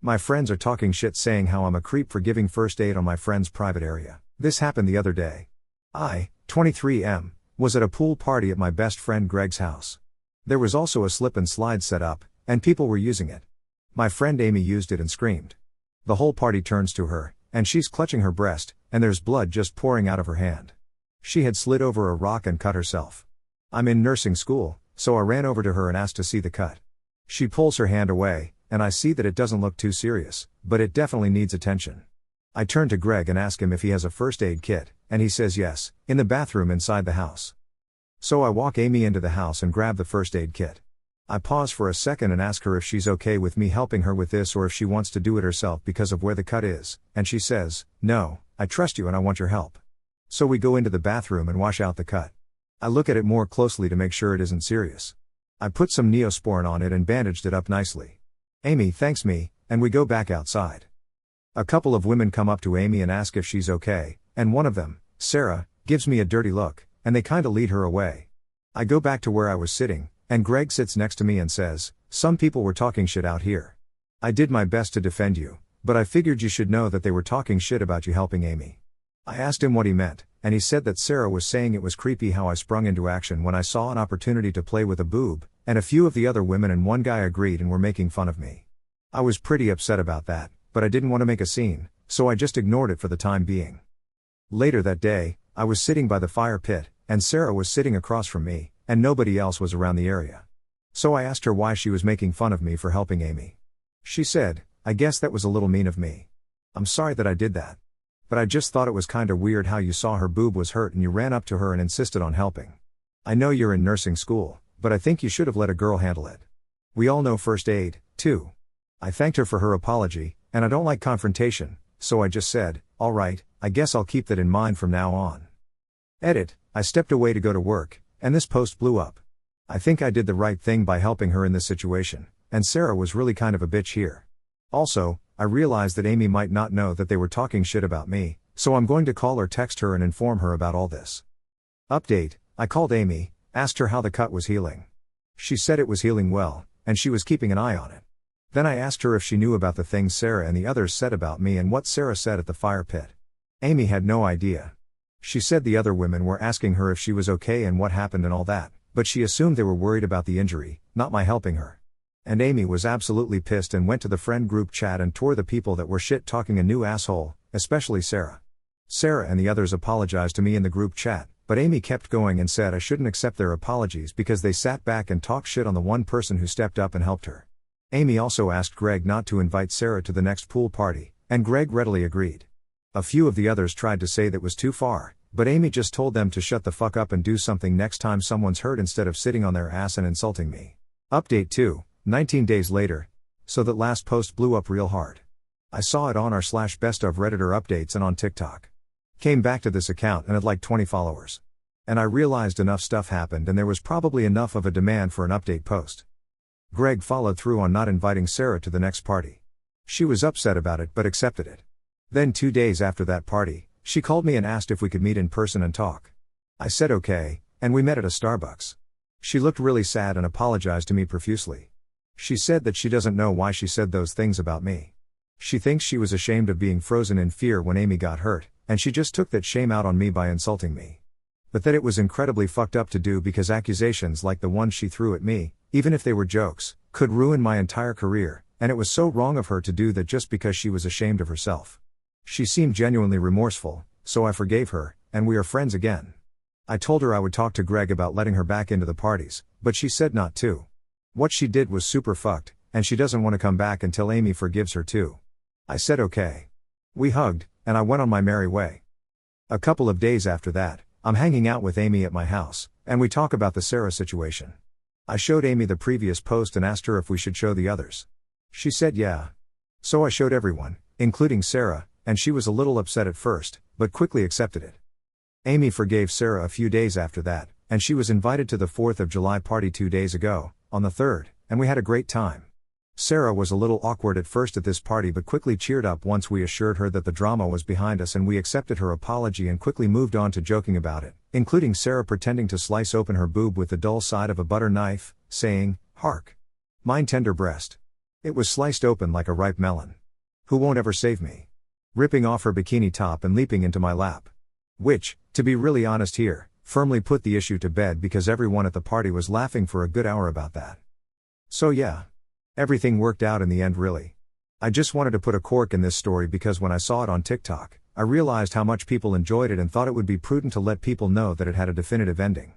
My friends are talking shit saying how I'm a creep for giving first aid on my friend's private area. This happened the other day. I, 23M, was at a pool party at my best friend Greg's house. There was also a slip and slide set up, and people were using it. My friend Amy used it and screamed. The whole party turns to her, and she's clutching her breast, and there's blood just pouring out of her hand. She had slid over a rock and cut herself. I'm in nursing school, so I ran over to her and asked to see the cut. She pulls her hand away, and I see that it doesn't look too serious, but it definitely needs attention. I turn to Greg and ask him if he has a first aid kit, and he says yes, in the bathroom inside the house. So I walk Amy into the house and grab the first aid kit. I pause for a second and ask her if she's okay with me helping her with this or if she wants to do it herself because of where the cut is, and she says, "No, I trust you and I want your help." So we go into the bathroom and wash out the cut. I look at it more closely to make sure it isn't serious. I put some Neosporin on it and bandaged it up nicely. Amy thanks me, and we go back outside. A couple of women come up to Amy and ask if she's okay, and one of them, Sarah, gives me a dirty look, and they kinda lead her away. I go back to where I was sitting, and Greg sits next to me and says, "Some people were talking shit out here. I did my best to defend you, but I figured you should know that they were talking shit about you helping Amy." I asked him what he meant, and he said that Sarah was saying it was creepy how I sprung into action when I saw an opportunity to play with a boob, and a few of the other women and one guy agreed and were making fun of me. I was pretty upset about that, but I didn't want to make a scene, so I just ignored it for the time being. Later that day, I was sitting by the fire pit, and Sarah was sitting across from me, and nobody else was around the area. So I asked her why she was making fun of me for helping Amy. She said, "I guess that was a little mean of me. I'm sorry that I did that. But I just thought it was kinda weird how you saw her boob was hurt and you ran up to her and insisted on helping. I know you're in nursing school, but I think you should have let a girl handle it. We all know first aid, too." I thanked her for her apology, and I don't like confrontation, so I just said, "Alright, I guess I'll keep that in mind from now on." Edit, I stepped away to go to work, and this post blew up. I think I did the right thing by helping her in this situation, and Sarah was really kind of a bitch here. Also, I realized that Amy might not know that they were talking shit about me, so I'm going to call or text her and inform her about all this. Update, I called Amy, asked her how the cut was healing. She said it was healing well, and she was keeping an eye on it. Then I asked her if she knew about the things Sarah and the others said about me and what Sarah said at the fire pit. Amy had no idea. She said the other women were asking her if she was okay and what happened and all that, but she assumed they were worried about the injury, not my helping her. And Amy was absolutely pissed and went to the friend group chat and tore the people that were shit talking a new asshole, especially Sarah. Sarah and the others apologized to me in the group chat, but Amy kept going and said I shouldn't accept their apologies because they sat back and talked shit on the one person who stepped up and helped her. Amy also asked Greg not to invite Sarah to the next pool party, and Greg readily agreed. A few of the others tried to say that was too far, but Amy just told them to shut the fuck up and do something next time someone's hurt instead of sitting on their ass and insulting me. Update 2, 19 days later. So that last post blew up real hard. I saw it on r/best of Redditor updates and on TikTok. Came back to this account and had like 20 followers. And I realized enough stuff happened and there was probably enough of a demand for an update post. Greg followed through on not inviting Sarah to the next party. She was upset about it but accepted it. Then 2 days after that party, she called me and asked if we could meet in person and talk. I said okay, and we met at a Starbucks. She looked really sad and apologized to me profusely. She said that she doesn't know why she said those things about me. She thinks she was ashamed of being frozen in fear when Amy got hurt, and she just took that shame out on me by insulting me. But that it was incredibly fucked up to do because accusations like the ones she threw at me, even if they were jokes, could ruin my entire career, and it was so wrong of her to do that just because she was ashamed of herself. She seemed genuinely remorseful, so I forgave her, and we are friends again. I told her I would talk to Greg about letting her back into the parties, but she said not to. What she did was super fucked, and she doesn't want to come back until Amy forgives her too. I said okay. We hugged, and I went on my merry way. A couple of days after that, I'm hanging out with Amy at my house, and we talk about the Sarah situation. I showed Amy the previous post and asked her if we should show the others. She said yeah. So I showed everyone, including Sarah, and she was a little upset at first, but quickly accepted it. Amy forgave Sarah a few days after that, and she was invited to the 4th of July party 2 days ago, on the 3rd, and we had a great time. Sarah was a little awkward at first at this party but quickly cheered up once we assured her that the drama was behind us and we accepted her apology and quickly moved on to joking about it, including Sarah pretending to slice open her boob with the dull side of a butter knife, saying, "Hark! Mine tender breast." It was sliced open like a ripe melon. Who won't ever save me? Ripping off her bikini top and leaping into my lap. Which, to be really honest here, firmly put the issue to bed because everyone at the party was laughing for a good hour about that. So yeah. Everything worked out in the end really. I just wanted to put a cork in this story because when I saw it on TikTok, I realized how much people enjoyed it and thought it would be prudent to let people know that it had a definitive ending.